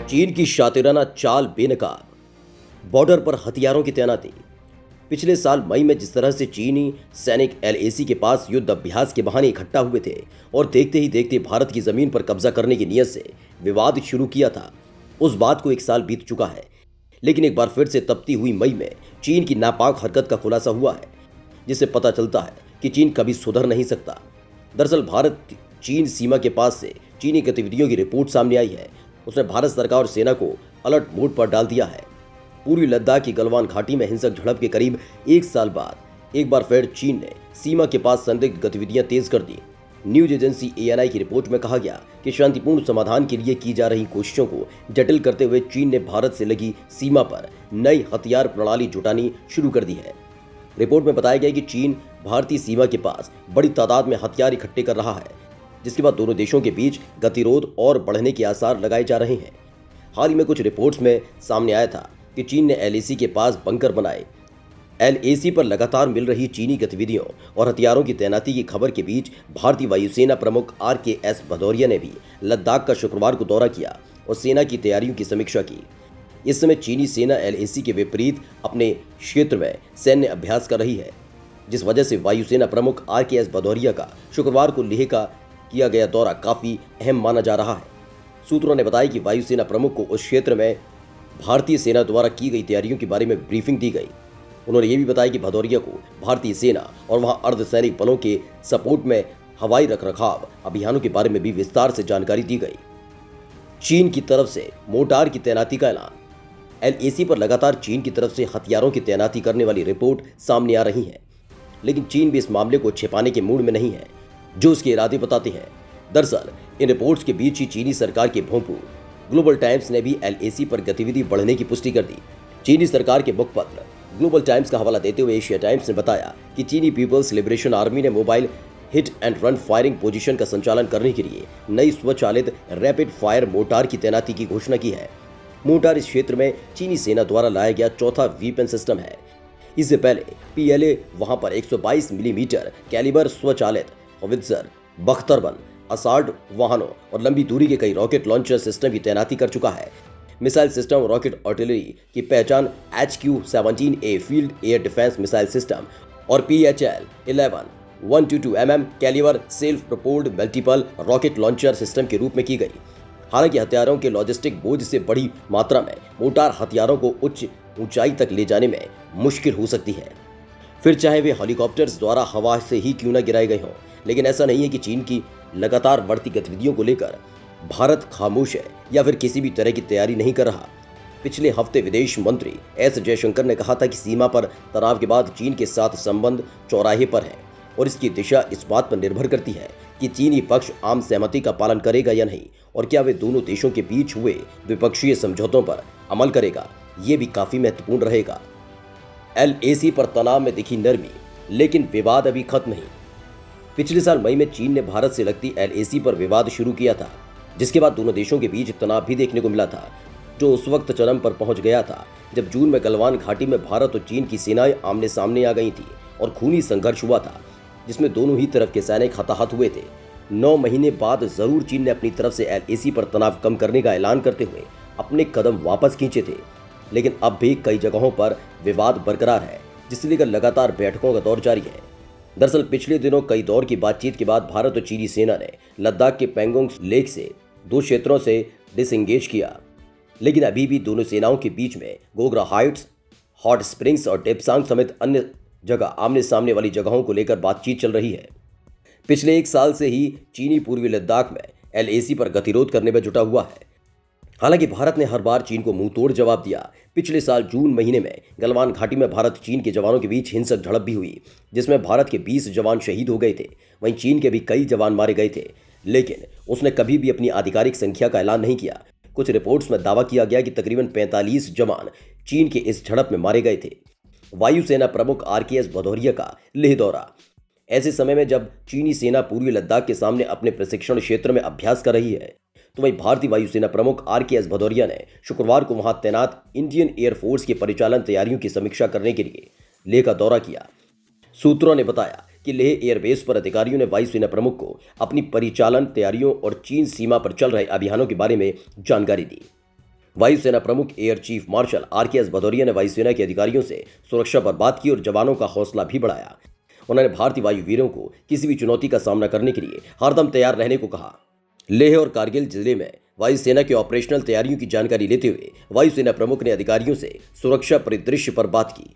चीन की शातिराना चाल बेनकाब, बॉर्डर पर हथियारों की तैनाती। पिछले साल मई में जिस तरह से चीनी सैनिक एलएसी के पास युद्ध अभ्यास के बहाने इकट्ठा हुए थे और देखते ही देखते भारत की जमीन पर कब्जा करने की नीयत से विवाद शुरू किया था, उस बात को एक साल बीत चुका है। लेकिन एक बार फिर से तपती हुई मई में चीन की नापाक हरकत का खुलासा हुआ है, जिससे पता चलता है कि चीन कभी सुधर नहीं सकता। दरअसल भारत चीन सीमा के पास से चीनी गतिविधियों की रिपोर्ट सामने आई है। उसने भारत सरकार और सेना को अलर्ट मोड पर डाल दिया है। पूर्वी लद्दाख की गलवान घाटी में हिंसक झड़प के करीब एक साल बाद एक बार फिर चीन ने सीमा के पास संदिग्ध गतिविधियां तेज कर दी। न्यूज एजेंसी एएनआई की रिपोर्ट में कहा गया कि शांतिपूर्ण समाधान के लिए की जा रही कोशिशों को जटिल करते हुए चीन ने भारत से लगी सीमा पर नई हथियार प्रणाली जुटानी शुरू कर दी है। रिपोर्ट में बताया गया कि चीन भारतीय सीमा के पास बड़ी तादाद में हथियार इकट्ठे कर रहा है, जिसके बाद दोनों देशों के बीच गतिरोध और बढ़ने के आसार लगाए जा रहे हैं। हाल ही में कुछ रिपोर्ट्स में सामने आया था कि चीन ने एलएसी के पास बंकर बनाए। एलएसी पर लगातार मिल रही चीनी गतिविधियों और हथियारों की तैनाती की खबर के बीच भारतीय वायुसेना प्रमुख RKS भदौरिया ने भी लद्दाख का शुक्रवार को दौरा किया और सेना की तैयारियों की समीक्षा की। इस समय चीनी सेना एलएसी के विपरीत अपने क्षेत्र में सैन्य अभ्यास कर रही है, जिस वजह से वायुसेना प्रमुख RKS भदौरिया का शुक्रवार को लेह का किया गया दौरा काफी अहम माना जा रहा है। सूत्रों ने बताया कि वायुसेना प्रमुख को उस क्षेत्र में भारतीय सेना द्वारा की गई तैयारियों के बारे में ब्रीफिंग दी गई। उन्होंने ये भी बताया कि भदौरिया को भारतीय सेना और वहां अर्धसैनिक बलों के सपोर्ट में हवाई रखरखाव अभियानों के बारे में भी विस्तार से जानकारी दी गई। चीन की तरफ से मोर्टार की तैनाती का ऐलान। एलएसी पर लगातार चीन की तरफ से हथियारों की तैनाती करने वाली रिपोर्ट सामने आ रही है, लेकिन चीन भी इस मामले को छिपाने के मूड में नहीं है, जो उसके इरादे बताते हैं। दरअसल इन रिपोर्ट्स के बीच ही चीनी सरकार के भोंपू ग्लोबल टाइम्स ने भी एलएसी पर गतिविधि बढ़ने की पुष्टि कर दी। चीनी सरकार के मुखपत्र ग्लोबल टाइम्स का हवाला देते हुए एशिया टाइम्स ने बताया कि चीनी पीपल्स लिबरेशन आर्मी ने mobile hit and run firing position का संचालन करने के लिए नई स्वचालित रैपिड फायर मोर्टार की तैनाती की घोषणा की है। मोर्टार इस क्षेत्र में चीनी सेना द्वारा लाया गया चौथा वीपन सिस्टम है। इससे पहले पीएलए वहां पर 122 मिलीमीटर कैलिबर स्वचालित हॉवित्जर, बख्तरबंद, असाल्ट वाहनों और लंबी दूरी के कई रॉकेट लॉन्चर सिस्टम की तैनाती कर चुका है। मिसाइल सिस्टम और रॉकेट आर्टिलरी की पहचान HQ-17A field air defence missile system और PHL-11 122 mm calibre self propelled multiple rocket launcher system के रूप में की गई। हालांकि हथियारों के लॉजिस्टिक बोझ से बड़ी मात्रा में मोर्टार हथियारों को उच्च ऊंचाई तक ले जाने में मुश्किल हो सकती है, फिर चाहे वे हेलीकॉप्टर्स द्वारा हवा से ही क्यों न गिराए गए हों। लेकिन ऐसा नहीं है कि चीन की लगातार बढ़ती गतिविधियों को लेकर भारत खामोश है या फिर किसी भी तरह की तैयारी नहीं कर रहा। पिछले हफ्ते विदेश मंत्री एस जयशंकर ने कहा था कि सीमा पर तनाव के बाद चीन के साथ संबंध चौराहे पर है और इसकी दिशा इस बात पर निर्भर करती है कि चीनी पक्ष आम सहमति का पालन करेगा या नहीं, और क्या वे दोनों देशों के बीच हुए द्विपक्षीय समझौतों पर अमल करेगा। ये भी काफी महत्वपूर्ण रहेगा। एलएसी पर तनाव में दिखी नरमी, लेकिन विवाद अभी खत्म नहीं। पिछले साल मई में चीन ने भारत से लगती एलएसी पर विवाद शुरू किया था, जिसके बाद दोनों देशों के बीच तनाव भी देखने को मिला था, जो उस वक्त चरम पर पहुंच गया था जब जून में गलवान घाटी में भारत और चीन की सेनाएं आमने सामने आ गई थी और खूनी संघर्ष हुआ था, जिसमें दोनों ही तरफ के सैनिक हताहत हुए थे। 9 महीने बाद जरूर चीन ने अपनी तरफ से एलएसी पर तनाव कम करने का ऐलान करते हुए अपने कदम वापस खींचे थे, लेकिन अब भी कई जगहों पर विवाद बरकरार है, जिसे लेकर लगातार बैठकों का दौर जारी है। दरअसल पिछले दिनों कई दौर की बातचीत के बाद भारत और चीनी सेना ने लद्दाख के पेंगोंग लेक से 2 क्षेत्रों से डिसएंगेज किया, लेकिन अभी भी दोनों सेनाओं के बीच में गोगरा हाइट्स, हॉट स्प्रिंग्स और डेप्सांग समेत अन्य जगह आमने सामने वाली जगहों को लेकर बातचीत चल रही है। पिछले 1 साल से ही चीनी पूर्वी लद्दाख में एलएसी पर गतिरोध करने में जुटा हुआ है। हालांकि भारत ने हर बार चीन को मुंह तोड़ जवाब दिया। पिछले साल जून महीने में गलवान घाटी में भारत चीन के जवानों के बीच हिंसक झड़प भी हुई, जिसमें भारत के 20 जवान शहीद हो गए थे। वहीं चीन के भी कई जवान मारे गए थे, लेकिन उसने कभी भी अपनी आधिकारिक संख्या का ऐलान नहीं किया। कुछ रिपोर्ट्स में दावा किया गया कि तकरीबन 45 जवान चीन के इस झड़प में मारे गए थे। वायुसेना प्रमुख RKS भदौरिया का लेह दौरा। ऐसे समय में जब चीनी सेना पूर्वी लद्दाख के सामने अपने प्रशिक्षण क्षेत्र में अभ्यास कर रही है, तो वहीं भारतीय वायुसेना प्रमुख RKS भदौरिया ने शुक्रवार को वहां तैनात इंडियन एयरफोर्स की परिचालन तैयारियों की समीक्षा करने के लिए लेह का दौरा किया। सूत्रों ने बताया कि लेह एयरबेस पर अधिकारियों ने वायुसेना प्रमुख को अपनी परिचालन तैयारियों और चीन सीमा पर चल रहे अभियानों के बारे में जानकारी दी। वायुसेना प्रमुख air chief marshal RKS Bhadauria ने वायुसेना के अधिकारियों से सुरक्षा पर बात की और जवानों का हौसला भी बढ़ाया। उन्होंने भारतीय वायुवीरों को किसी भी चुनौती का सामना करने के लिए हरदम तैयार रहने को कहा। लेह और कारगिल जिले में वायुसेना की ऑपरेशनल तैयारियों की जानकारी लेते हुए वायुसेना प्रमुख ने अधिकारियों से सुरक्षा परिदृश्य पर बात की।